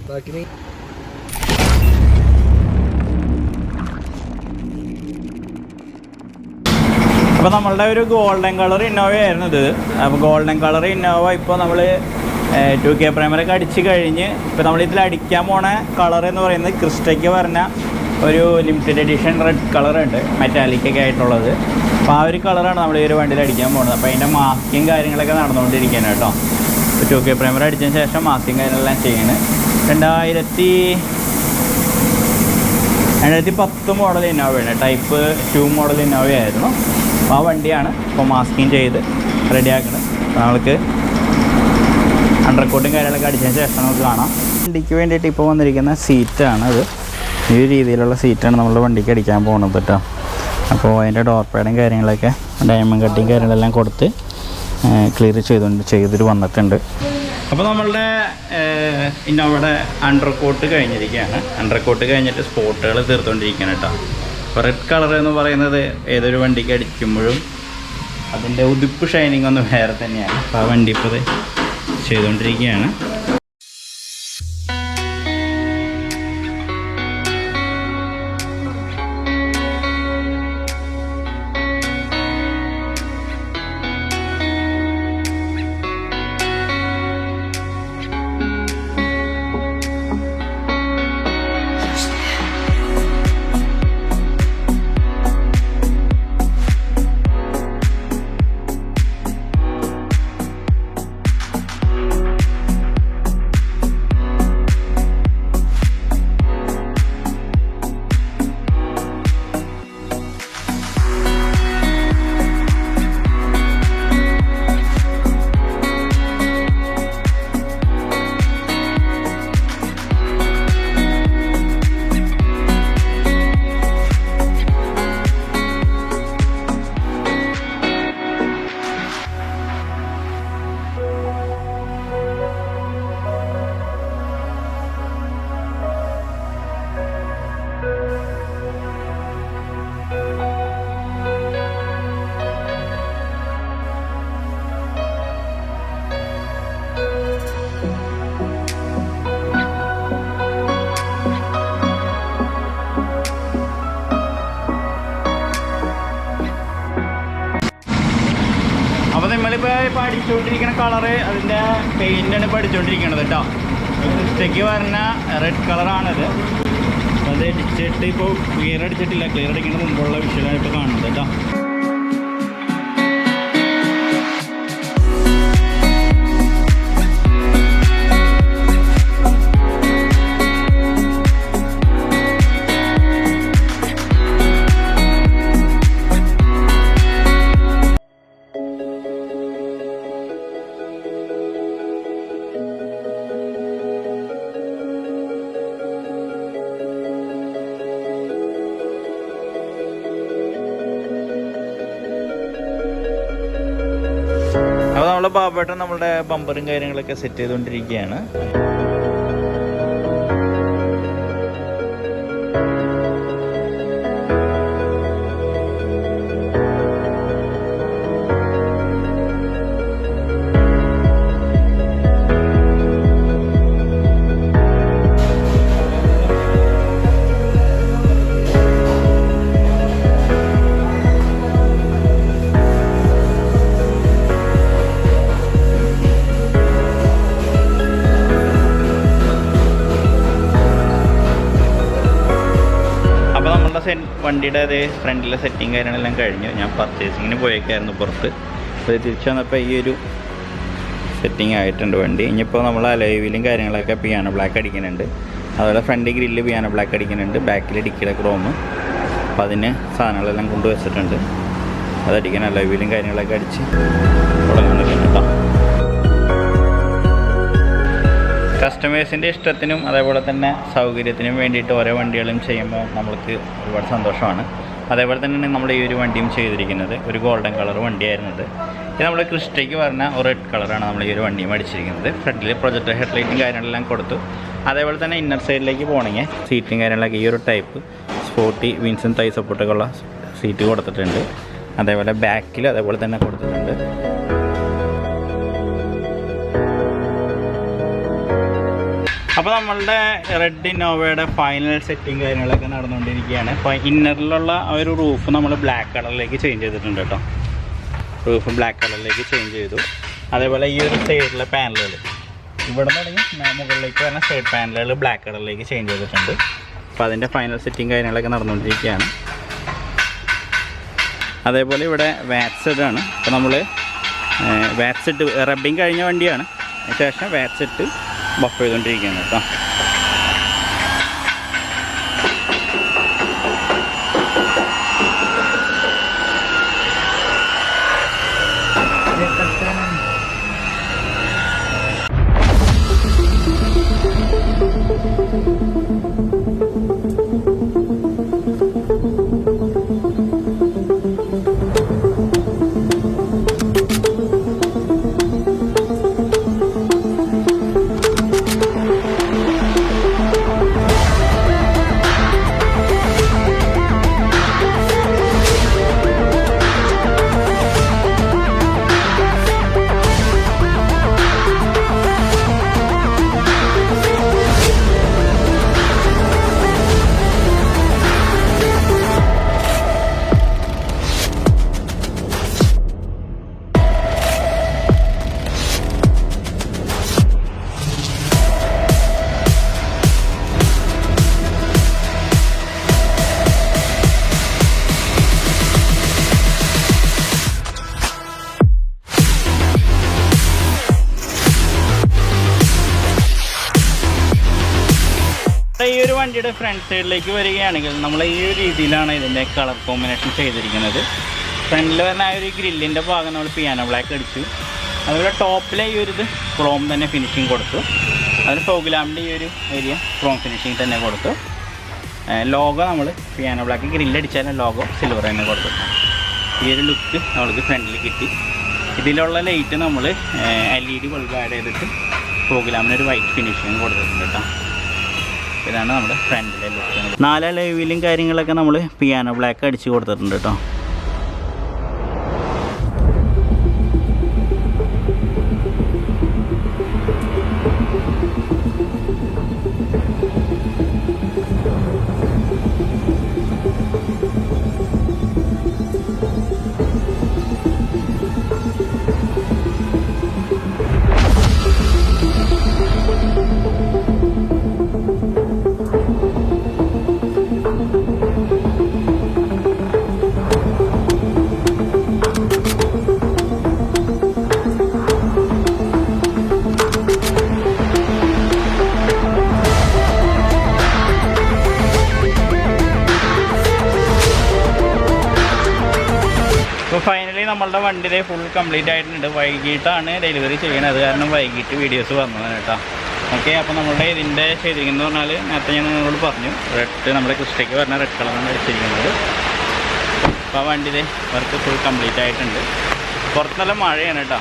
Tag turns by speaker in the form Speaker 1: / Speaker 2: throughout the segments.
Speaker 1: അപ്പോൾ നമ്മളുടെ ഒരു ഗോൾഡൻ കളർ ഇന്നോവ ആയിരുന്നു ഇത്. അപ്പോൾ ഗോൾഡൻ കളർ ഇന്നോവ ഇപ്പോൾ നമ്മൾ 2K പ്രൈമറൊക്കെ അടിച്ച് കഴിഞ്ഞ് ഇപ്പോൾ നമ്മളിതിൽ അടിക്കാൻ പോണ കളർ എന്ന് പറയുന്നത് ക്രിസ്റ്റയ്ക്ക് പറഞ്ഞ ഒരു ലിമിറ്റഡ് എഡിഷൻ റെഡ് കളറുണ്ട്, മെറ്റാലിക്കൊക്കെ ആയിട്ടുള്ളത്. അപ്പോൾ ആ ഒരു കളറാണ് നമ്മൾ ഈ ഒരു വണ്ടിയിൽ അടിക്കാൻ പോകുന്നത്. അപ്പോൾ അതിൻ്റെ മാസ്കിങ് കാര്യങ്ങളൊക്കെ നടന്നുകൊണ്ടിരിക്കുകയാണ് കേട്ടോ. ഇപ്പോൾ 2K പ്രൈമർ അടിച്ചതിന് ശേഷം മാസ്കിങ് കാര്യങ്ങളെല്ലാം ചെയ്യുന്നത് 2010 മോഡൽ ഇന്നോവയാണ്, ടൈപ്പ് 2 മോഡൽ ഇന്നോവയായിരുന്നു. അപ്പോൾ ആ വണ്ടിയാണ് ഇപ്പോൾ മാസ്കിങ് ചെയ്ത് റെഡിയാക്കുന്നത്. അപ്പോൾ നമ്മൾക്ക് അണ്ടർ കോട്ടും കാര്യങ്ങളൊക്കെ അടിച്ചതിന് ശേഷം നമുക്ക് കാണാം. വണ്ടിക്ക് വേണ്ടിയിട്ട് ഇപ്പോൾ വന്നിരിക്കുന്ന സീറ്റാണ് അത്. ഈ രീതിയിലുള്ള സീറ്റാണ് നമ്മൾ വണ്ടിക്ക് അടിക്കാൻ പോകുന്നത് കേട്ടോ. അപ്പോൾ അതിൻ്റെ ഡോർ പാഡും കാര്യങ്ങളൊക്കെ ഡയമണ്ട് കട്ടിങ് കാര്യങ്ങളെല്ലാം കൊടുത്ത് ക്ലിയർ ചെയ്തിട്ട് വന്നിട്ടുണ്ട്. അപ്പോൾ നമ്മളുടെ ഇന്നോവയുടെ അണ്ടർ കോട്ട് കഴിഞ്ഞിരിക്കുകയാണ്. അണ്ടർ കോട്ട് കഴിഞ്ഞിട്ട് സ്പോട്ടുകൾ തീർത്തുകൊണ്ടിരിക്കുകയാണ് കേട്ടോ. അപ്പോൾ റെഡ് കളർ എന്ന് പറയുന്നത് ഏതൊരു വണ്ടിക്ക് അടിക്കുമ്പോഴും അതിൻ്റെ ഉതിപ്പ് ഷൈനിങ് ഒന്ന് വേറെ തന്നെയാണ്. അപ്പോൾ ആ വണ്ടി ഇപ്പോൾ ഇത് ചെയ്തുകൊണ്ടിരിക്കുകയാണ്. ഇപ്പോൾ അടിച്ചുകൊണ്ടിരിക്കുന്ന കളറ് അതിൻ്റെ പെയിൻ്റാണ് ഇപ്പോൾ അടിച്ചുകൊണ്ടിരിക്കുന്നത് കേട്ടോ. ക്രിസ്റ്റയ്ക്ക് പറഞ്ഞ റെഡ് കളറാണിത്. അപ്പോൾ അത് അടിച്ചിട്ട് ഇപ്പോൾ ക്ലിയർ അടിച്ചിട്ടില്ല, ക്ലിയർ അടിക്കുന്ന മുമ്പുള്ള വിഷ്വലാണ് ഇപ്പോൾ കാണുന്നത് കേട്ടോ. നമ്മളെ ബാബേട്ടൻ നമ്മളുടെ ബമ്പറും കാര്യങ്ങളൊക്കെ സെറ്റ് ചെയ്തുകൊണ്ടിരിക്കുകയാണ്. വണ്ടിയുടെ അതേ ഫ്രണ്ടിലെ സെറ്റിങ് കാര്യങ്ങളെല്ലാം കഴിഞ്ഞു. ഞാൻ പർച്ചേസിങ്ങിന് പോയേക്കായിരുന്നു പുറത്ത്. അപ്പോൾ തിരിച്ചു വന്നപ്പോൾ ഈ ഒരു സെറ്റിംഗ് ആയിട്ടുണ്ട് വണ്ടി. ഇനിയിപ്പോൾ നമ്മൾ അലോയ് വീലും കാര്യങ്ങളൊക്കെ പിയാനോ ബ്ലാക്ക് അടിക്കുന്നുണ്ട്. അതുപോലെ ഫ്രണ്ട് ഗ്രില്ല് പിയാനോ ബ്ലാക്ക് അടിക്കുന്നുണ്ട്. ബാക്കിൽ ഡിക്കിയുടെ ക്രോം. അപ്പോൾ അതിന് സാധനങ്ങളെല്ലാം കൊണ്ടുവച്ചിട്ടുണ്ട്. അതടിക്കാൻ അലോയ് വീലും കാര്യങ്ങളൊക്കെ അടിച്ച് തുടങ്ങുന്നുണ്ട് കേട്ടോ. കസ്റ്റമേഴ്സിൻ്റെ ഇഷ്ടത്തിനും അതേപോലെ തന്നെ സൗകര്യത്തിനും വേണ്ടിയിട്ട് ഓരോ വണ്ടികളും ചെയ്യുമ്പോൾ നമ്മൾക്ക് ഒരുപാട് സന്തോഷമാണ്. അതേപോലെ തന്നെയാണ് നമ്മൾ ഈ ഒരു വണ്ടിയും ചെയ്തിരിക്കുന്നത്. ഒരു ഗോൾഡൻ കളർ വണ്ടിയായിരുന്നത്. ഇത് നമ്മൾ ക്രിസ്റ്റയ്ക്ക് പറഞ്ഞ ഒരു റെഡ് കളറാണ് നമ്മൾ ഈ ഒരു വണ്ടിയും അടിച്ചിരിക്കുന്നത്. ഫ്രണ്ടിൽ പ്രൊജക്ടർ ഹെഡ്ലൈറ്റും കാര്യങ്ങളെല്ലാം കൊടുത്തു. അതേപോലെ തന്നെ ഇന്നർ സൈഡിലേക്ക് പോകണമെങ്കിൽ സീറ്റും കാര്യങ്ങളൊക്കെ ഈ ഒരു ടൈപ്പ് സ്പോർട്ടി വീൻസും തൈ സപ്പോർട്ടൊക്കെ ഉള്ള സീറ്റ് കൊടുത്തിട്ടുണ്ട്. അതേപോലെ ബാക്കിൽ അതേപോലെ തന്നെ കൊടുത്തിട്ടുണ്ട്. അപ്പോൾ അപ്പോൾ നമ്മളുടെ റെഡ് ഇന്നോവയുടെ ഫൈനൽ സെറ്റിങ് കാര്യങ്ങളൊക്കെ നടന്നുകൊണ്ടിരിക്കുകയാണ്. അപ്പോൾ ഇന്നറിലുള്ള ആ ഒരു റൂഫ് നമ്മൾ ബ്ലാക്ക് കളറിലേക്ക് ചേഞ്ച് ചെയ്തിട്ടുണ്ട് കേട്ടോ. റൂഫ് ബ്ലാക്ക് കളറിലേക്ക് ചേഞ്ച് ചെയ്തു. അതേപോലെ ഈ ഒരു സൈഡിലെ പാനലുകൾ ഇവിടെ തുടങ്ങി മുകളിലേക്ക് വരുന്ന സൈഡ് പാനലുകൾ ബ്ലാക്ക് കളറിലേക്ക് ചേഞ്ച് ചെയ്തിട്ടുണ്ട്. അപ്പോൾ അതിൻ്റെ ഫൈനൽ സെറ്റിങ് കാര്യങ്ങളൊക്കെ നടന്നുകൊണ്ടിരിക്കുകയാണ്. അതേപോലെ ഇവിടെ വാറ്റ്സ് ഇടാണ്. അപ്പോൾ നമ്മൾ വാറ്റ്സ് ഇട്ട് റബ്ബിങ് കഴിഞ്ഞ വണ്ടിയാണ്. അതിനുശേഷം വാറ്റ്സ് ഇട്ട് ബഫ് ചെയ്തുകൊണ്ടിരിക്കുകയാണ് കേട്ടോ. ഈ ഒരു വണ്ടിയുടെ ഫ്രണ്ട് സൈഡിലേക്ക് വരികയാണെങ്കിൽ നമ്മൾ ഈ ഒരു രീതിയിലാണ് ഇതിൻ്റെ കളർ കോമ്പിനേഷൻ ചെയ്തിരിക്കുന്നത്. ഫ്രണ്ടിൽ വരുന്ന ആ ഒരു ഗ്രില്ലിൻ്റെ ഭാഗം നമ്മൾ പിയാനോ ബ്ലാക്ക് അടിച്ചു. അതുപോലെ ടോപ്പിലെ ഈ ഒരു ഇത് ക്രോം തന്നെ ഫിനിഷിങ് കൊടുത്തു. അതിന് ഫോഗ്ലാമിൻ്റെ ഈ ഒരു ഏരിയ ക്രോം ഫിനിഷിങ് തന്നെ കൊടുത്തു. ലോഗോ നമ്മൾ പിയാനോ ബ്ലാക്ക് ഗ്രില്ലടിച്ചാലും ലോഗോ സിൽവർ തന്നെ കൊടുത്തു. ഈ ഒരു ലുക്ക് നമ്മൾക്ക് ഫ്രണ്ടിൽ കിട്ടി. ഇതിലുള്ള ലൈറ്റ് നമ്മൾ LED ബൾബ് ആഡ് ചെയ്തിട്ട് ഫോഗ്ലാമിനൊരു വൈറ്റ് ഫിനിഷിങ് കൊടുത്തിട്ടുണ്ട് കേട്ടോ. ഇതാണ് നമ്മുടെ ഫ്രണ്ടിലെ ലുക്ക്. 4 ലൈവിലും കാര്യങ്ങളൊക്കെ നമ്മൾ പിയാനോ ബ്ലാക്ക് അടിച്ച് കൊടുത്തിട്ടുണ്ട് കേട്ടോ. അപ്പോൾ ഫൈനലി നമ്മളുടെ വണ്ടിയിലെ ഫുൾ കംപ്ലീറ്റ് ആയിട്ടുണ്ട്. വൈകിട്ടാണ് ഡെലിവറി ചെയ്യണത്, കാരണം വൈകിട്ട് വീഡിയോസ് വന്നതാണ് കേട്ടോ. ഓക്കെ, അപ്പോൾ നമ്മളുടെ ഇതിൻ്റെ ചെയ്തിരിക്കുന്നത് പറഞ്ഞാൽ നേരത്തെ ഞാൻ നിങ്ങളോട് പറഞ്ഞു, റെഡ് നമ്മുടെ ക്രിസ്റ്റയ്ക്ക് പറഞ്ഞ റെഡ് കളറാണ് അടിച്ചിരിക്കുന്നത്. അപ്പോൾ ആ വണ്ടിയിലെ വർക്ക് ഫുൾ കംപ്ലീറ്റ് ആയിട്ടുണ്ട്. പുറത്ത് നല്ല മഴയാണ് കേട്ടോ.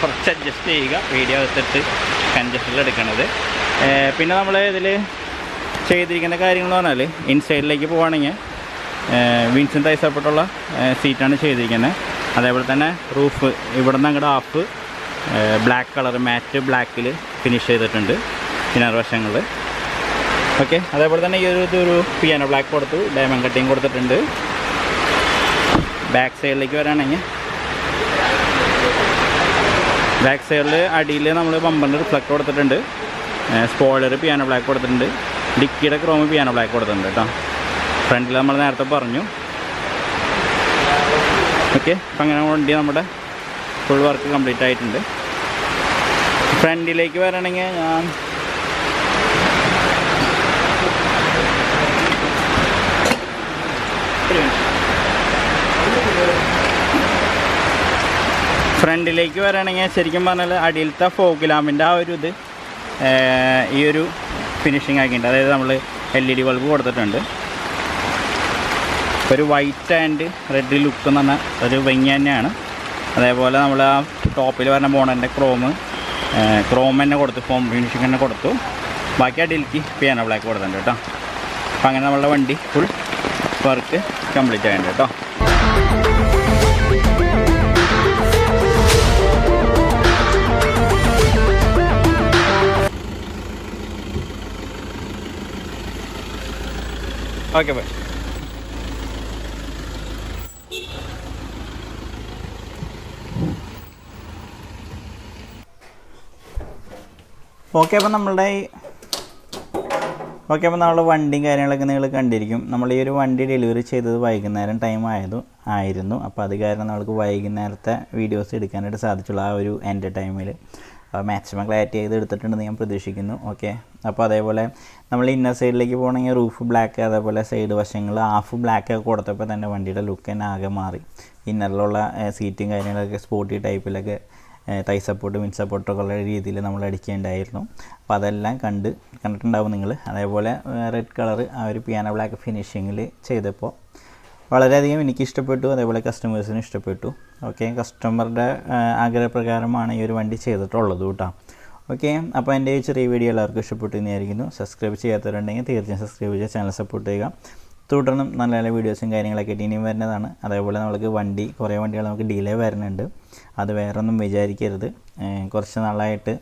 Speaker 1: കുറച്ച് അഡ്ജസ്റ്റ് ചെയ്യുക, വീഡിയോ എടുത്തിട്ട് കൺജസ്റ്റിൽ എടുക്കണത്. പിന്നെ നമ്മൾ ഇതിൽ ചെയ്തിരിക്കുന്ന കാര്യങ്ങൾ പറഞ്ഞാൽ ഇൻസൈഡിലേക്ക് പോവുകയാണെങ്കിൽ വിൻസൻ തയ്സപ്പെട്ടുള്ള സീറ്റാണ് ചെയ്തിരിക്കുന്നത്. അതേപോലെ തന്നെ റൂഫ് ഇവിടെ നിന്ന് അങ്ങോട്ട് ഹാഫ് ബ്ലാക്ക് കളർ മാറ്റ് ബ്ലാക്കിൽ ഫിനിഷ് ചെയ്തിട്ടുണ്ട് ഇന്നർ വശങ്ങളിൽ. ഓക്കെ, അതേപോലെ തന്നെ ഈ ഒരു പിയാനോ ബ്ലാക്ക് കൊടുത്തു, ഡയമണ്ട് കട്ടിങ് കൊടുത്തിട്ടുണ്ട്. ബാക്ക് സൈഡിലേക്ക് വരാണെങ്കിൽ ബാക്ക് സൈഡിൽ അടിയിൽ നമ്മൾ ബമ്പറിൻ്റെ റിഫ്ലക്ട് കൊടുത്തിട്ടുണ്ട്. സ്പോയിലർ പിയാനോ ബ്ലാക്ക് കൊടുത്തിട്ടുണ്ട്. ഡിക്കിയുടെ ക്രോം പിയാനോ ബ്ലാക്ക് കൊടുത്തിട്ടുണ്ട് കേട്ടോ. ഫ്രണ്ടിൽ നമ്മൾ നേരത്തെ പറഞ്ഞു. ഓക്കെ, അപ്പം അങ്ങനെ വണ്ടി നമ്മുടെ ഫുൾ വർക്ക് കംപ്ലീറ്റ് ആയിട്ടുണ്ട്. ഫ്രണ്ടിലേക്ക് വരണമെങ്കിൽ ഞാൻ ഫ്രണ്ടിലേക്ക് വരണമെങ്കിൽ ശരിക്കും പറഞ്ഞാൽ അടിയിലത്തെ ഫോഗ് ലാമ്പിൻ്റെ ആ ഒരു ഇത് ഈ ഒരു ഫിനിഷിങ് ആക്കിയിട്ടുണ്ട്. അതായത് നമ്മൾ LED ബൾബ് കൊടുത്തിട്ടുണ്ട്. ഒരു വൈറ്റ് ആൻഡ് റെഡ് ലുക്ക് എന്ന് പറഞ്ഞാൽ ഒരു ഭംഗി തന്നെയാണ്. അതേപോലെ നമ്മൾ ആ ടോപ്പിൽ വരുന്ന ബോണൻ്റെ ക്രോം തന്നെ കൊടുത്തു, ഫോം ഫിനിഷിങ് തന്നെ കൊടുത്തു. ബാക്കി അടിയിലേക്ക് പിയാനോ ബ്ലാക്ക് കൊടുത്തിട്ടുണ്ട് കേട്ടോ. അപ്പം അങ്ങനെ നമ്മളുടെ വണ്ടി ഫുൾ വർക്ക് കംപ്ലീറ്റ് ആയിട്ടുണ്ട് കേട്ടോ. Okay bye. ഓക്കെ അപ്പോൾ നമ്മൾ വണ്ടിയും കാര്യങ്ങളൊക്കെ നിങ്ങൾ കണ്ടിരിക്കും. നമ്മൾ ഈ ഒരു വണ്ടി ഡെലിവറി ചെയ്തത് വൈകുന്നേരം ടൈം ആയിരുന്നു. അപ്പോൾ അത് കാരണം നമ്മൾക്ക് വൈകുന്നേരത്തെ വീഡിയോസ് എടുക്കാനായിട്ട് സാധിച്ചുള്ളൂ. ആ ഒരു എൻ്റെ ടൈമിൽ മാക്സിമം ക്ലാരിറ്റി ചെയ്ത് എടുത്തിട്ടുണ്ടെന്ന് ഞാൻ പ്രതീക്ഷിക്കുന്നു. ഓക്കെ, അപ്പോൾ അതേപോലെ നമ്മൾ ഇന്നർ സൈഡിലേക്ക് പോകണമെങ്കിൽ റൂഫ് ബ്ലാക്ക്, അതേപോലെ സൈഡ് വശങ്ങൾ ഹാഫ് ബ്ലാക്ക് ഒക്കെ കൊടുത്തപ്പോൾ തന്നെ വണ്ടിയുടെ ലുക്ക് തന്നെ ആകെ മാറി. ഇന്നറിലുള്ള സീറ്റും കാര്യങ്ങളൊക്കെ സ്പോർട്ടി ടൈപ്പിലൊക്കെ തൈ സപ്പോർട്ട് വിൻ സപ്പോർട്ടൊക്കെ ഉള്ള രീതിയിൽ നമ്മൾ അടിക്കേണ്ടായിരുന്നു. അപ്പോൾ അതെല്ലാം കണ്ടിട്ടുണ്ടാവും നിങ്ങൾ. അതേപോലെ റെഡ് കളർ ആ ഒരു പിയാനോ ബ്ലാക്ക് ഫിനിഷിങ്ങിൽ ചെയ്തപ്പോൾ വളരെയധികം എനിക്ക് ഇഷ്ടപ്പെട്ടു, അതേപോലെ കസ്റ്റമേഴ്സിന് ഇഷ്ടപ്പെട്ടു. ഓക്കെ, കസ്റ്റമറുടെ ആഗ്രഹപ്രകാരമാണ് ഈ ഒരു വണ്ടി ചെയ്തിട്ടുള്ളത് കേട്ടോ. ഓക്കെ, അപ്പോൾ എൻ്റെ ഈ ചെറിയ വീഡിയോ എല്ലാവർക്കും ഇഷ്ടപ്പെട്ടു എന്ന് വിചാരിക്കുന്നു. സബ്സ്ക്രൈബ് ചെയ്യാത്തവരുണ്ടെങ്കിൽ തീർച്ചയായും സബ്സ്ക്രൈബ് ചെയ്യുക, ചാനൽ സപ്പോർട്ട് ചെയ്യുക. തുടർന്നും നല്ല നല്ല വീഡിയോസും കാര്യങ്ങളൊക്കെ ഇനിയും വരുന്നതാണ്. അതേപോലെ നമുക്ക് കുറേ വണ്ടികൾ നമുക്ക് ഡിലേ വരുന്നുണ്ട്. അത് വേറൊന്നും വിചാരിക്കരുത്. കുറച്ച് നാളായിട്ട്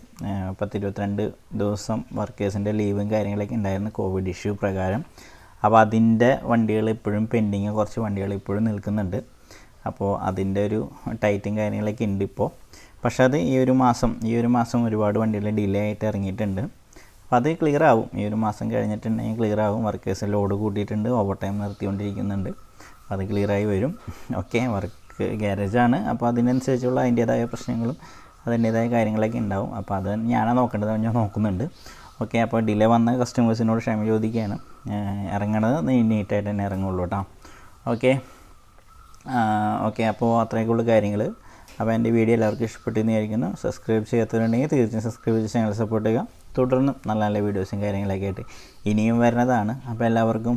Speaker 1: 10-22 ദിവസം വർക്കേഴ്സിൻ്റെ ലീവും കാര്യങ്ങളൊക്കെ ഉണ്ടായിരുന്നു കോവിഡ് ഇഷ്യൂ പ്രകാരം. അപ്പോൾ അതിൻ്റെ വണ്ടികൾ ഇപ്പോഴും പെൻഡിങ്, കുറച്ച് വണ്ടികൾ ഇപ്പോഴും നിൽക്കുന്നുണ്ട്. അപ്പോൾ അതിൻ്റെ ഒരു ടൈറ്റും കാര്യങ്ങളൊക്കെ ഉണ്ട് ഇപ്പോൾ. പക്ഷേ അത് ഈ ഒരു മാസം ഒരുപാട് വണ്ടികൾ ഡിലേ ആയിട്ട് ഇറങ്ങിയിട്ടുണ്ട്. അപ്പോൾ അത് ക്ലിയർ ആവും. ഈ ഒരു മാസം കഴിഞ്ഞിട്ടുണ്ടെങ്കിൽ ക്ലിയർ ആവും. വർക്കേഴ്സ് ലോഡ് കൂട്ടിയിട്ടുണ്ട്, ഓവർ ടൈം നിർത്തിക്കൊണ്ടിരിക്കുന്നുണ്ട്. അത് ക്ലിയറായി വരും. ഓക്കെ, വർക്ക് ഗ്യാരേജാണ്. അപ്പോൾ അതിനനുസരിച്ചുള്ള അതിൻ്റേതായ പ്രശ്നങ്ങളും അതിൻ്റേതായ കാര്യങ്ങളൊക്കെ ഉണ്ടാവും. അപ്പോൾ അത് ഞാനാണ് നോക്കേണ്ടത്, ഞാൻ നോക്കുന്നുണ്ട്. ഓക്കെ, അപ്പോൾ ഡിലേ വന്ന കസ്റ്റമേഴ്സിനോട് ക്ഷമ ചോദിക്കുകയാണ്. ഇറങ്ങണത് നീറ്റായിട്ട് തന്നെ ഇറങ്ങുള്ളൂ കേട്ടോ. ഓക്കെ, അപ്പോൾ അത്രയൊക്കെയുള്ള കാര്യങ്ങൾ. അപ്പോൾ എൻ്റെ വീഡിയോ എല്ലാവർക്കും ഇഷ്ടപ്പെട്ടെന്ന് വിചാരിക്കുന്നു. സബ്സ്ക്രൈബ് ചെയ്യാത്തവരുണ്ടെങ്കിൽ തീർച്ചയായും സബ്സ്ക്രൈബ് ചെയ്ത് ചാനൽ സപ്പോർട്ട് ചെയ്യുക. തുടർന്നും നല്ല നല്ല വീഡിയോസും കാര്യങ്ങളൊക്കെ ആയിട്ട് ഇനിയും വരുന്നതാണ്. അപ്പോൾ എല്ലാവർക്കും